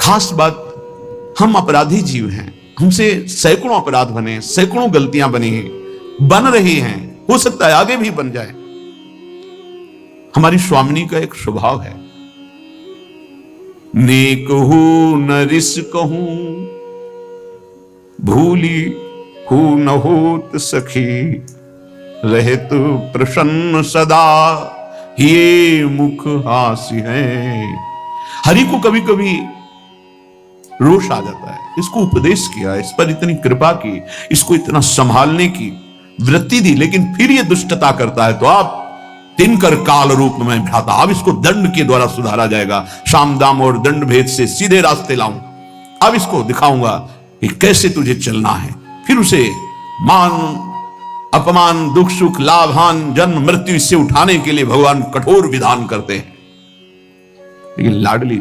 खास बात, हम अपराधी जीव हैं, हमसे सैकड़ों अपराध बने, सैकड़ों गलतियां बनी हैं, बन रही हैं, हो सकता है आगे भी बन जाए। हमारी स्वामिनी का एक स्वभाव है, नेक हूं न रिस कहूं, भूली हूं न होत सखी, रहे तो प्रसन्न सदा, ये मुख हास्य है। हरि को कभी कभी रोष आ जाता है, इसको उपदेश किया, इस पर इतनी कृपा की, इसको इतना संभालने की वृत्ति दी, लेकिन फिर ये दुष्टता करता है, तो आप तिनकर काल रूप में भ्राता, अब इसको दंड के द्वारा सुधारा जाएगा। शाम दाम और दंड भेद से सीधे रास्ते लाऊं, अब इसको दिखाऊंगा कि कैसे तुझे चलना है। फिर उसे मान अपमान दुख सुख लाभ हान जन्म मृत्यु इससे उठाने के लिए भगवान कठोर विधान करते हैं। लेकिन लाडली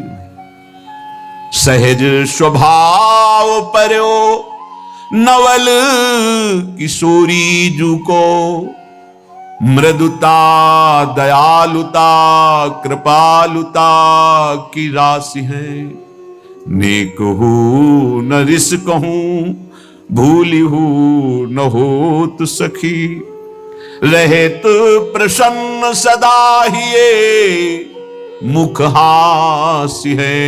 सहज स्वभाव पर्यो, नवल किशोरी जू को, मृदुता दयालुता कृपालुता की राशि है। नेक हूं न रिस कहूं, भूली हूं न होत सखी, रहे तो प्रसन्न सदा ही, मुख हास्य है।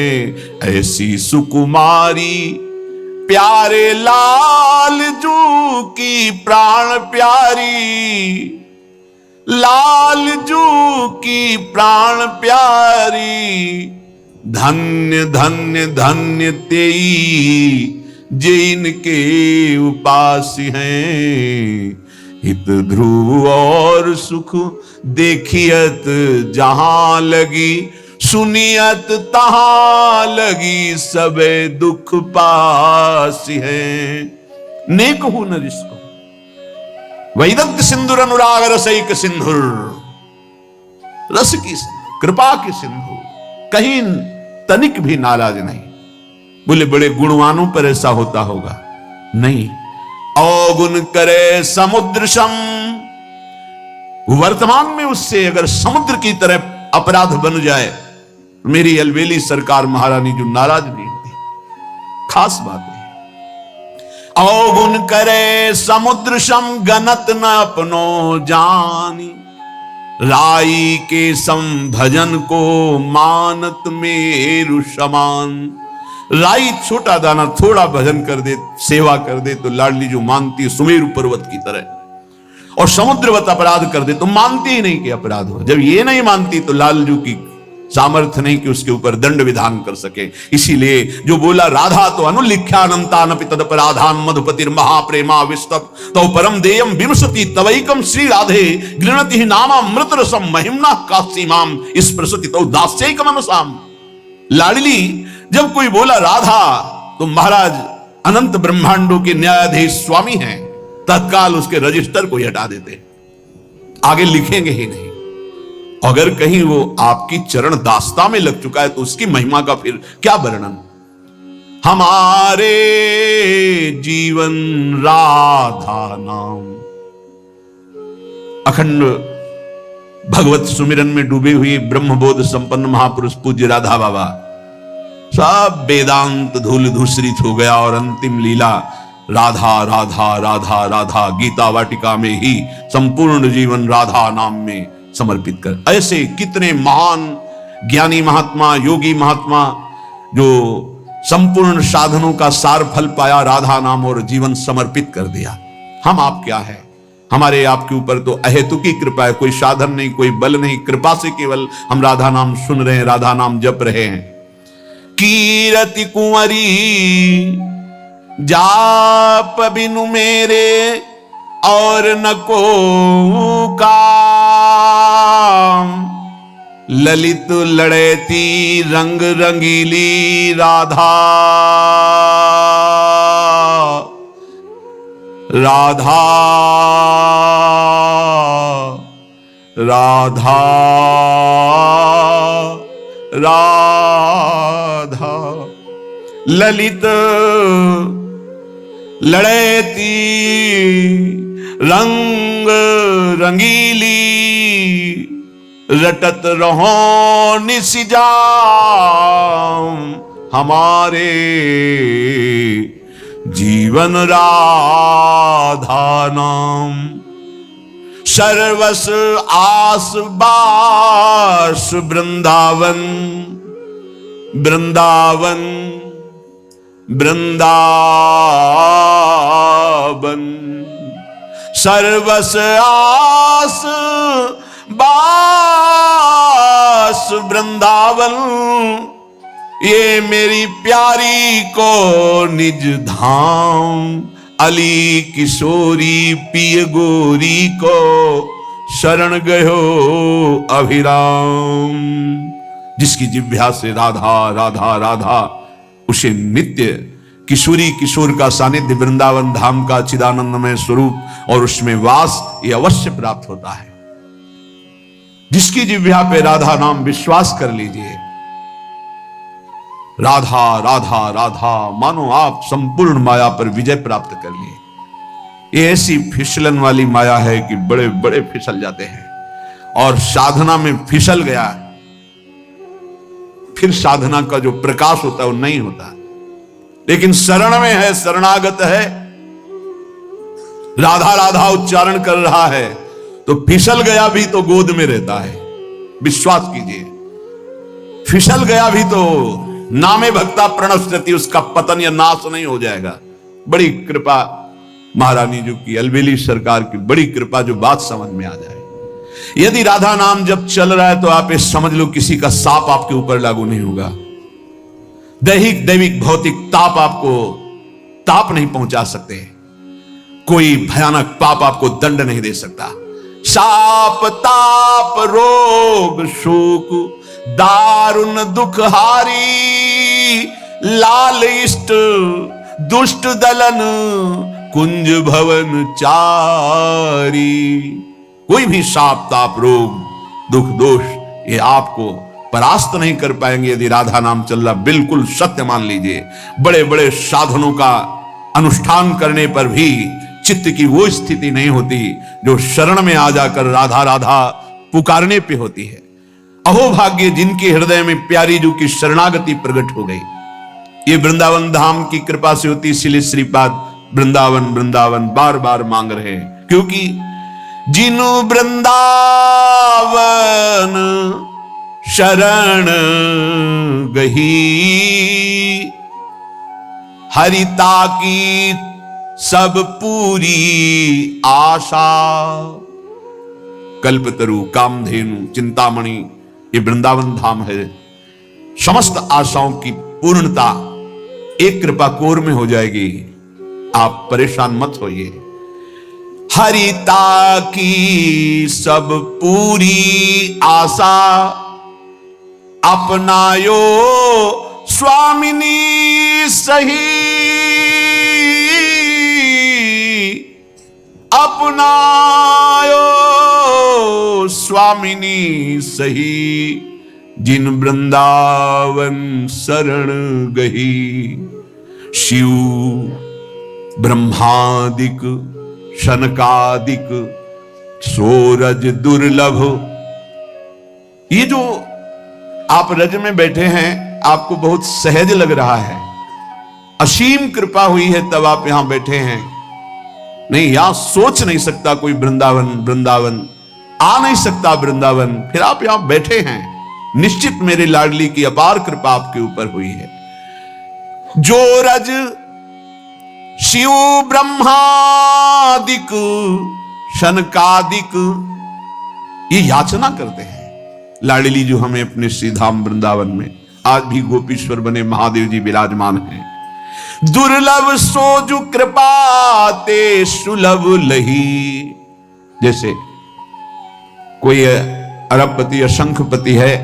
ऐसी सुकुमारी प्यारे लाल जू की प्राण प्यारी, लाल जू की प्राण प्यारी, धन्य धन्य धन्य तेई जिनके उपासी हैं। हित ध्रुव और सुख देखियत जहां लगी, सुनियत तहां लगी, सबे दुख पासी है। नेक हूं न रिश्को, वैदग्ध सिंधुर अनुराग रसैक सिंधुर, रस की सिंधु, कृपा की सिंधु, कहीं तनिक भी नाराज नहीं। बोले बड़े गुणवानों पर ऐसा होता होगा, नहीं। अवगुण करे समुद्र सम, वर्तमान में उससे अगर समुद्र की तरह अपराध बन जाए, मेरी अलवेली सरकार महारानी जो नाराज नहीं होती। खास बात है, अवगुण करे समुद्र सम, गनत न अपनो जानी, राई के सम भजन को मानत मेरु समान। राई छोटा दाना थोड़ा भजन कर दे, सेवा कर दे, तो लाडली जो मानती है सुमेरु पर्वत की तरह, और समुद्रवत अपराध कर दे तो मानती ही नहीं कि अपराध हो। जब ये नहीं मानती तो लालजू की सामर्थ्य नहीं कि उसके ऊपर दंड विधान कर सके। इसीलिए जो बोला राधा तो अनुलिख्यानंतानपि तदपराधान, मधुपतिर महाप्रेमा विस्तप तो परम देयम विमसति तवैकम श्री राधे, गृणति ही नामा मृत रसम महिमना कासीमाम स्पृशति तो दास्यैकम अनुसाम। लाडली जब कोई बोला राधा तो महाराज अनंत ब्रह्मांडों के न्यायाधीश स्वामी हैं, तत्काल उसके रजिस्टर को हटा देते, आगे लिखेंगे ही नहीं। अगर कहीं वो आपकी चरण दास्ता में लग चुका है तो उसकी महिमा का फिर क्या वर्णन। हमारे जीवन राधा नाम, अखंड भगवत सुमिरन में डूबे हुए ब्रह्मबोध संपन्न महापुरुष पूज्य राधा बाबा, सब वेदांत धूल धूसरित हो गया और अंतिम लीला राधा राधा राधा राधा, गीता वाटिका में ही संपूर्ण जीवन राधा नाम में समर्पित कर। ऐसे कितने महान ज्ञानी महात्मा, योगी महात्मा जो संपूर्ण साधनों का सार फल पाया, राधा नाम और जीवन समर्पित कर दिया। हम आप क्या है, हमारे आपके ऊपर तो अहेतुकी कृपा है, कोई साधन नहीं, कोई बल नहीं, कृपा से केवल हम राधा नाम सुन रहे हैं, राधा नाम जप रहे हैं। कीरति कुंवरी जाप बिनु मेरे और न को काम, ललित लड़ेती रंग रंगीली राधा, राधा राधा राधा, ललित लड़ेती रंग रंगीली, रटत रहो निसिजाम, हमारे जीवन राधा नाम। सर्वस आस बास वृंदावन, वृंदावन वृंदावन। सर्वस आस बास वृंदावन, ये मेरी प्यारी को निज धाम। अली किशोरी पिय गोरी को शरण गयो अभिराम। जिसकी जिह्वा से राधा राधा राधा, उसे नित्य किशोरी किशोर का सानिध्य, वृंदावन धाम का चिदानंदमय स्वरूप और उसमें वास, ये अवश्य प्राप्त होता है। जिसकी जिह्वा पे राधा नाम, विश्वास कर लीजिए, राधा राधा राधा, मानो आप संपूर्ण माया पर विजय प्राप्त कर लिए। ये ऐसी फिसलन वाली माया है कि बड़े बड़े फिसल जाते हैं, और साधना में फिसल गया फिर साधना का जो प्रकाश होता है वो नहीं होता। लेकिन शरण में है, शरणागत है, राधा राधा उच्चारण कर रहा है, तो फिसल गया भी तो गोद में रहता है। विश्वास कीजिए, फिसल गया भी तो नामे भक्ता प्रणश्यति, उसका पतन या नाश नहीं हो जाएगा। बड़ी कृपा महारानी जी की, अलवेली सरकार की बड़ी कृपा, जो बात समझ में आ जाए। यदि राधा नाम जब चल रहा है तो आप ये समझ लो किसी का साप आपके ऊपर लागू नहीं होगा। दैहिक दैविक भौतिक ताप आपको ताप नहीं पहुंचा सकते। कोई भयानक पाप आपको दंड नहीं दे सकता। शाप ताप रोग शोक दारुण दुख हारी, लाल इष्ट दुष्ट दलन कुंज भवन चारी। कोई भी शाप ताप रोग दुख दोष ये आपको परास्त नहीं कर पाएंगे यदि राधा नाम चल रहा। बिल्कुल सत्य मान लीजिए। बड़े बड़े साधनों का अनुष्ठान करने पर भी चित्त की वो स्थिति नहीं होती जो शरण में आ जाकर राधा राधा पुकारने पे होती है। अहोभाग्य जिनके हृदय में प्यारी जी की शरणागति प्रकट हो गई। ये वृंदावन धाम की कृपा से होती। इसलिए श्रीपाद वृंदावन वृंदावन बार बार मांग रहे हैं, क्योंकि जिनु वृंदावन शरण गही, हरिता की सब पूरी आशा। कल्पतरु कामधेनु चिंतामणि ये वृंदावन धाम है। समस्त आशाओं की पूर्णता एक कृपा कोर में हो जाएगी। आप परेशान मत होइए। हरिता की सब पूरी आशा, अपनायो स्वामिनी सही, अपनायो स्वामिनी सही, जिन वृंदावन शरण गही। शिव ब्रह्मादिक शनकादिक सोरज दुर्लभ। ये जो आप रज में बैठे हैं आपको बहुत सहज लग रहा है। असीम कृपा हुई है तब आप यहां बैठे हैं। नहीं, यहां सोच नहीं सकता कोई वृंदावन वृंदावन, आ नहीं सकता वृंदावन, फिर आप यहां बैठे हैं। निश्चित मेरी लाडली की अपार कृपा आपके ऊपर हुई है। जो रज शिव ब्रह्मादिक शनकादिक ये याचना करते हैं। लाडली जो हमें अपने श्रीधाम वृंदावन में आज भी गोपीश्वर बने महादेव जी विराजमान हैं। दुर्लभ सोजु कृपा ते सुलभ लही। जैसे कोई अरबपति या शंखपति है,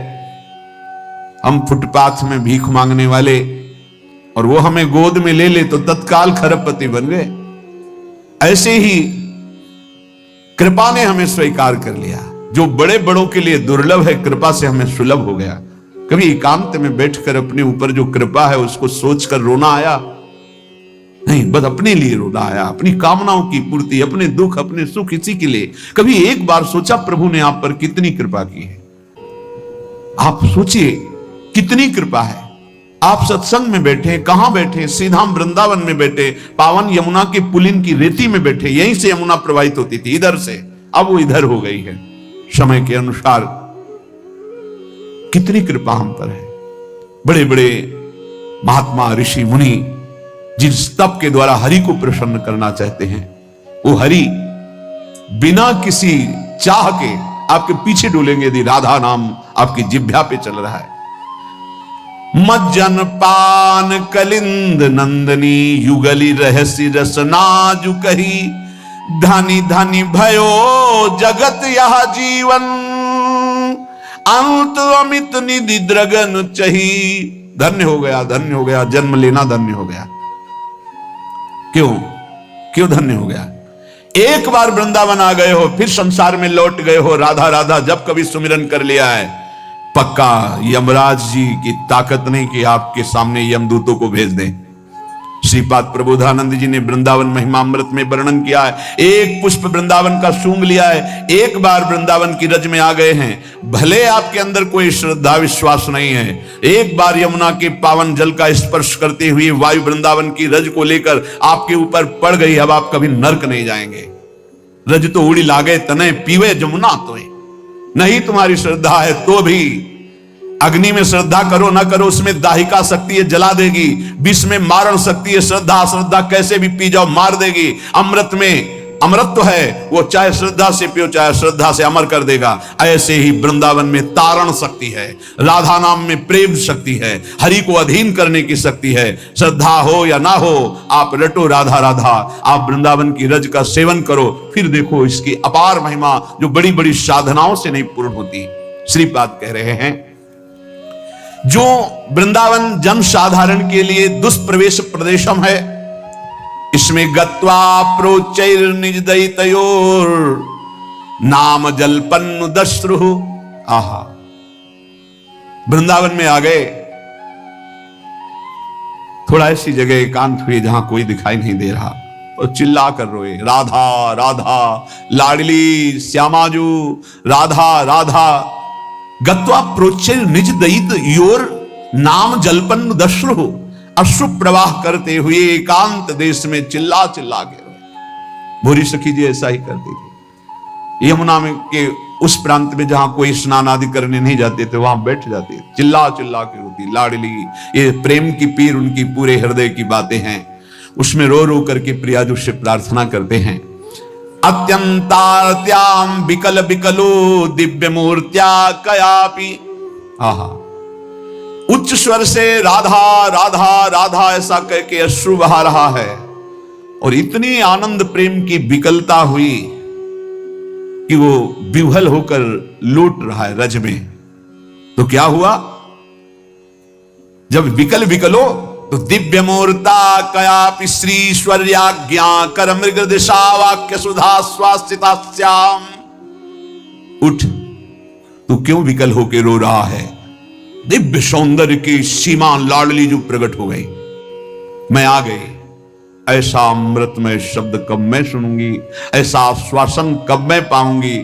हम फुटपाथ में भीख मांगने वाले, और वो हमें गोद में ले ले तो तत्काल खरबपति बन गए। ऐसे ही कृपा ने हमें स्वीकार कर लिया। जो बड़े बड़ों के लिए दुर्लभ है, कृपा से हमें सुलभ हो गया। कभी एकांत में बैठकर अपने ऊपर जो कृपा है उसको सोचकर रोना आया? नहीं, बस अपने लिए रोना आया। अपनी कामनाओं की पूर्ति, अपने दुख अपने सुख इसी के लिए। कभी एक बार सोचा प्रभु ने आप पर कितनी कृपा की है? आप सोचिए कितनी कृपा है। आप सत्संग में बैठे, कहां बैठे? सीधा वृंदावन में बैठे, पावन यमुना के पुलिन की रेती में बैठे। यहीं से यमुना प्रवाहित होती थी, इधर से। अब वो इधर हो गई है समय के अनुसार। कितनी कृपा हम पर है। बड़े बड़े महात्मा, ऋषि, मुनि जिस तप के द्वारा हरि को प्रसन्न करना चाहते हैं, वो हरि बिना किसी चाह के आपके पीछे डोलेंगे यदि राधा नाम आपकी जिह्वा पे चल रहा है। मज्जन पान कलिंद नंदनी युगली रहसी रसना जु कही, धनी धनी भयो जगत यह जीवन, अंत अमित निधि द्रगन चही। धन्य हो गया, धन्य हो गया, जन्म लेना धन्य हो गया। क्यों धन्य हो गया? एक बार वृंदावन आ गए हो, फिर संसार में लौट गए हो। राधा राधा जब कभी सुमिरन कर लिया है, पक्का यमराज जी की ताकत नहीं कि आपके सामने यमदूतों को भेज दें। श्रीपाद प्रबोधानंद जी ने वृंदावन महिमामृत में वर्णन किया है। एक पुष्प वृंदावन का सूंघ लिया है, एक बार वृंदावन की रज में आ गए हैं, भले आपके अंदर कोई श्रद्धा विश्वास नहीं है, एक बार यमुना के पावन जल का स्पर्श करते हुए वायु वृंदावन की रज को लेकर आपके ऊपर पड़ गई, अब आप कभी नर्क नहीं जाएंगे। रज तो उड़ी लागे तने पीवे जमुना तो नहीं तुम्हारी श्रद्धा है तो भी अग्नि में श्रद्धा करो ना करो, उसमें दाहिका शक्ति है, जला देगी। विष में मारण शक्ति है, श्रद्धा कैसे भी पी जाओ मार देगी। अमृत में अमृत है, वो चाहे श्रद्धा से पियो चाहे श्रद्धा से अमर कर देगा। ऐसे ही वृंदावन में तारण शक्ति है, राधा नाम में प्रेम शक्ति है, हरि को अधीन करने की शक्ति है। श्रद्धा हो या ना हो, आप रटो राधा राधा, आप वृंदावन की रज का सेवन करो, फिर देखो इसकी अपार महिमा जो बड़ी बड़ी साधनाओं से नहीं पूर्ण होती। श्रीपाद कह रहे हैं, जो वृंदावन जन साधारण के लिए दुष्प्रवेश प्रदेशम है, इसमें गत्वा प्रोचैर निज दैतयोर नाम जलपन्न दश्रु। आहा, वृंदावन में आ गए, थोड़ा ऐसी जगह एकांत हुई जहां कोई दिखाई नहीं दे रहा और चिल्ला कर रोए, राधा राधा लाडली श्यामाजू राधा राधा। गत्वा प्रोच्चैर निज दयित योर नाम जलपन्न दश्रु। अश्रु प्रवाह करते हुए एकांत देश में चिल्ला चिल्ला के रोए। भूरी सखी जी ऐसा ही करती थी। यमुना में के उस प्रांत में जहां कोई स्नान आदि करने नहीं जाते थे, वहां बैठ जाते, चिल्ला चिल्ला के रोती। लाडली, ये प्रेम की पीर उनकी पूरे हृदय की बातें हैं। उसमें रो रो करके प्रियाजू से प्रार्थना करते हैं। अत्यंतार्त्याम विकल विकलो दिव्य मूर्त्या कयापि। आहा, उच्च स्वर से राधा राधा राधा ऐसा कह के अश्रु बहा रहा है और इतनी आनंद प्रेम की विकलता हुई कि वो विह्वल होकर लौट रहा है रज में। तो क्या हुआ? जब विकल विकलो तो दिव्य मूर्ता कयापि श्रीश्वर्याज्ञा कर मृग दिशा वाक्य सुधा स्वास्थिता श्याम। उठ, तू क्यों विकल होके रो रहा है? दिव्य सौंदर्य की सीमा लाडली जो प्रकट हो गई। मैं आ गई, ऐसा अमृतमय शब्द कब मैं सुनूंगी, ऐसा आश्वासन कब मैं पाऊंगी।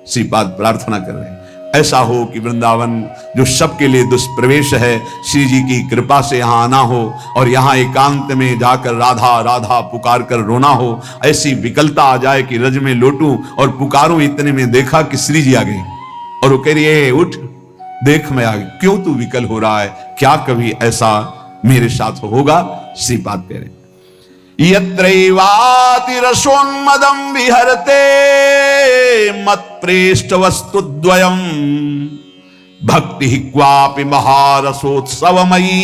श्रीपाद प्रार्थना कर रहे हैं, ऐसा हो कि वृंदावन जो सबके लिए दुष्प्रवेश है, श्री जी की कृपा से यहां आना हो और यहां एकांत में जाकर राधा राधा पुकार कर रोना हो। ऐसी विकलता आ जाए कि रज में लौटूं और पुकारूं, इतने में देखा कि श्री जी आ गई और वो कह रही है, उठ देख मैं आ गई। क्यों तू विकल हो रहा है? क्या कभी ऐसा मेरे साथ होगा? श्रीपाद कह रहे, यत्रैवाति रसोन्मदं विहरते मत्प्रेष्ठ वस्तुद्वयम् भक्ति क्वापि महारसोत्सवमयी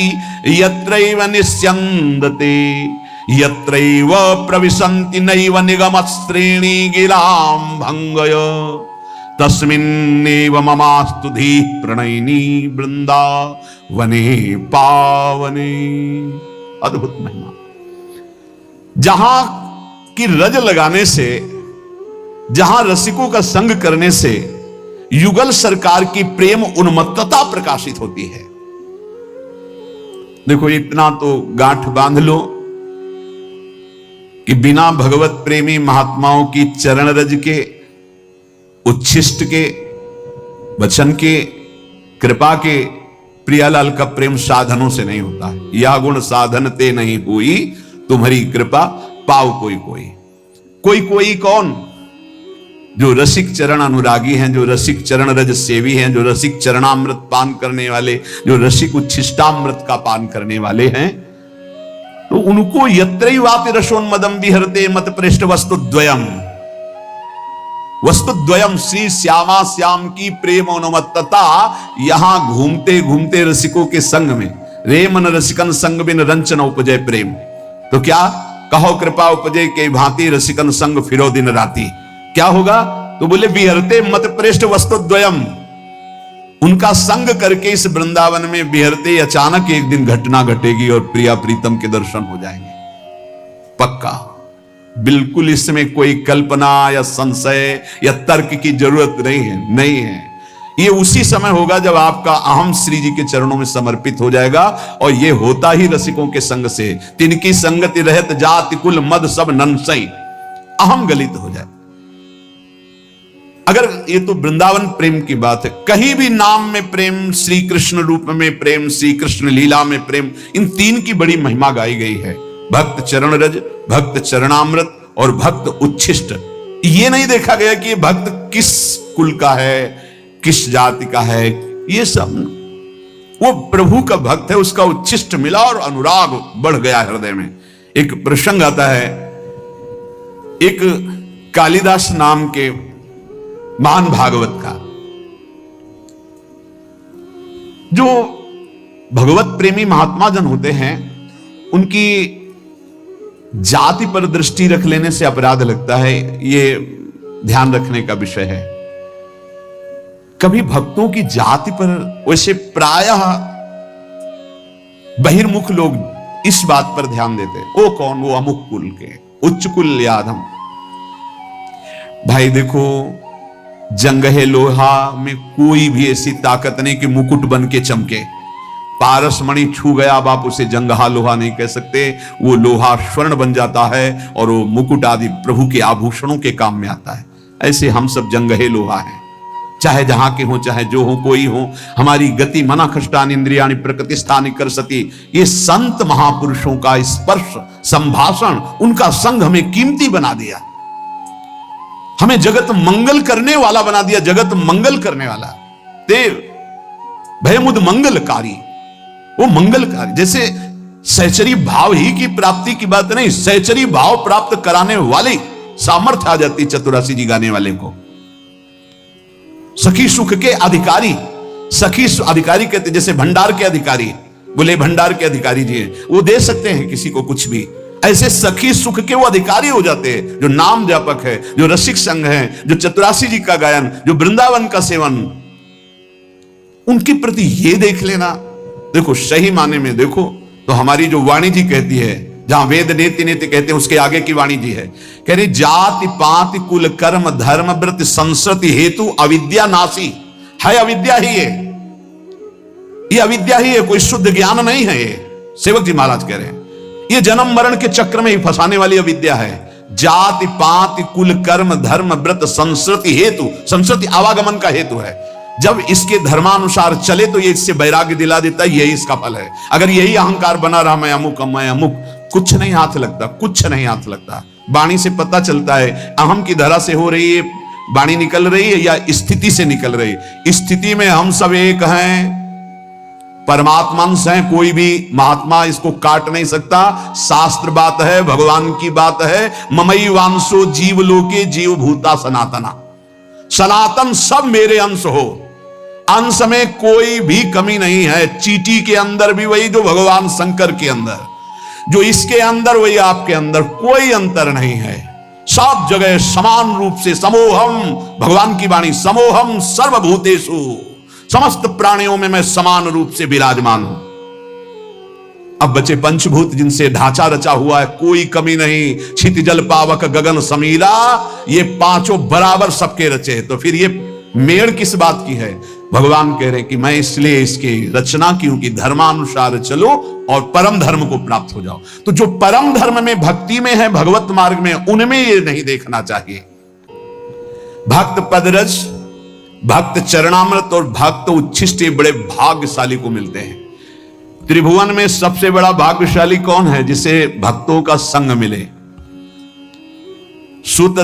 यत्रैव निस्यन्दते यत्रैव प्रविशन्ति नैव निगमश्रेणी गिरां भंगय तस्मिन्नेव ममास्तु धीः प्रणयिनी वृंदावने पावने। अद्भुत महिमा। जहां की रज लगाने से, जहां रसिकों का संग करने से युगल सरकार की प्रेम उन्मत्तता प्रकाशित होती है। देखो, इतना तो गांठ बांध लो कि बिना भगवत प्रेमी महात्माओं की चरण रज के, उच्छिष्ट के, वचन के, कृपा के प्रियालाल का प्रेम साधनों से नहीं होता है। यह गुण साधन ते नहीं हुई, तुम्हारी कृपा पाओ कोई कोई। कोई कोई कौन? जो रसिक चरण अनुरागी हैं, जो रसिक चरण रज सेवी हैं, जो रसिक चरणामृत पान करने वाले, जो रसिक उच्छिष्टामृत का पान करने वाले हैं, तो उनको यत्रैवापि रसोन्मदम विहरते मत पृष्ठ वस्तुद्वयम। वस्तुद्वयम श्री श्यामा श्याम की प्रेम अनुमत्तता। यहां घूमते घूमते रसिकों के संग में, रे मन रसिकन संग बिन रंचन उपजय प्रेम। तो क्या कहो कृपा उपजय के भांति रसिकन संग फिरो दिन राती। क्या होगा? तो बोले विहरते मत पृष्ठ वस्तुद्वयम। उनका संग करके इस वृंदावन में विहरते अचानक एक दिन घटना घटेगी और प्रिया प्रीतम के दर्शन हो जाएंगे, पक्का। बिल्कुल इसमें कोई कल्पना या संशय या तर्क की जरूरत नहीं है। ये उसी समय होगा जब आपका अहम श्री जी के चरणों में समर्पित हो जाएगा, और ये होता ही रसिकों के संग से। तिनकी संगति रहत जाति कुल मद सब नंसई, अहम गलित हो जाए। अगर ये तो वृंदावन प्रेम की बात है, कहीं भी नाम में प्रेम, श्री कृष्ण रूप में प्रेम, श्री कृष्ण लीला में प्रेम, इन तीन की बड़ी महिमा गाई गई है। भक्त चरण रज, भक्त चरणामृत और भक्त उच्छिष्ट। ये नहीं देखा गया कि ये भक्त किस कुल का है, किस जाति का है। ये सब वो प्रभु का भक्त है, उसका उच्छिष्ट मिला और अनुराग बढ़ गया हृदय में। एक प्रसंग आता है, एक कालिदास नाम के महान भागवत का, जो भगवत प्रेमी महात्मा जन होते हैं, उनकी जाति पर दृष्टि रख लेने से अपराध लगता है। ये ध्यान रखने का विषय है। कभी भक्तों की जाति पर, वैसे प्रायः बहिर्मुख लोग इस बात पर ध्यान देते, वो कौन, वो अमुक कुल के, उच्च कुल यादम। भाई देखो, जंगहे लोहा में कोई भी ऐसी ताकत नहीं कि मुकुट बन के चमके। पारस मणि छू गया, अब आप उसे जंगहा लोहा नहीं कह सकते। वो लोहा स्वर्ण बन जाता है और वो मुकुट आदि प्रभु के आभूषणों के काम में आता है। ऐसे हम सब जंगहे लोहा हैं, चाहे जहां के हो, चाहे जो हो, कोई हो। हमारी गति मना खष्टान इंद्रियाणि प्रकृतिस्थानि कर सती। ये संत महापुरुषों का स्पर्श, संभाषण, उनका संग हमें कीमती बना दिया, हमें जगत मंगल करने वाला बना दिया। जगत मंगल करने वाला देव भयमुद मंगलकारी, वो मंगलकारी। जैसे सहचरी भाव ही की प्राप्ति की बात नहीं, सहचरी भाव प्राप्त कराने वाले सामर्थ्य आ जाती चतुरासी जी गाने वाले को। सखी सुख के अधिकारी, सखी अधिकारी कहते, जैसे भंडार के अधिकारी, बोले भंडार के अधिकारी जी हैं, वो दे सकते हैं किसी को कुछ भी। ऐसे सखी सुख के वो अधिकारी हो जाते हैं, जो नाम व्यापक है, जो रसिक संघ है, जो चतुरासी जी का गायन, जो वृंदावन का सेवन, उनके प्रति ये देख लेना। देखो सही माने में देखो तो हमारी जो वाणी जी कहती है, जहां वेद नेति नेति कहते हैं, उसके आगे की वाणी जी है, कह रही जाति पाति कुल कर्म धर्म व्रत संस्कृति हेतु अविद्या नासी है। अविद्या ही है, ये अविद्या ही है, कोई शुद्ध ज्ञान नहीं है। ये सेवक जी महाराज कह रहे हैं, ये जन्म मरण के चक्र में ही फंसाने वाली अविद्या है। जाति पाति कुल कर्म धर्म व्रत संस्कृति हेतु, संस्कृति आवागमन का हेतु है। जब इसके धर्मानुसार चले तो ये इससे वैराग्य दिला देता है, यही इसका फल है। अगर यही अहंकार बना रहा, मैं अमुक, कुछ नहीं हाथ लगता, कुछ नहीं हाथ लगता। वाणी से पता चलता है अहम की धरा से हो रही है वाणी, निकल रही है या स्थिति से निकल रही है। स्थिति में हम सब एक हैं, परमात्मांश हैं, कोई भी महात्मा इसको काट नहीं सकता। शास्त्र बात है, भगवान की बात है। ममई वांशो जीव लोके जीव भूता सनातना, सनातन सब मेरे अंश हो, अंश में कोई भी कमी नहीं है। चींटी के अंदर भी वही जो भगवान शंकर के अंदर, जो इसके अंदर वही आपके अंदर, कोई अंतर नहीं है। सब जगह समान रूप से समोहम, भगवान की वाणी, समोहम सर्वभूतेषु, समस्त प्राणियों में मैं समान रूप से विराजमान हूं। अब बचे पंचभूत जिनसे ढांचा रचा हुआ है, कोई कमी नहीं। छित जल पावक गगन समीरा, ये पांचों बराबर सबके रचे हैं। तो फिर ये मेड़ किस बात की है? भगवान कह रहे हैं कि मैं इसलिए इसकी रचना की हूं कि धर्मानुसार चलो और परम धर्म को प्राप्त हो जाओ। तो जो परम धर्म में, भक्ति में है, भगवत मार्ग में, उनमें ये नहीं देखना चाहिए। भक्त पदरज भक्त चरणामृत और भक्त उच्छिष्ट बड़े भाग्यशाली को मिलते हैं। त्रिभुवन में सबसे बड़ा भाग्यशाली कौन है? जिसे भक्तों का संग मिले। सुत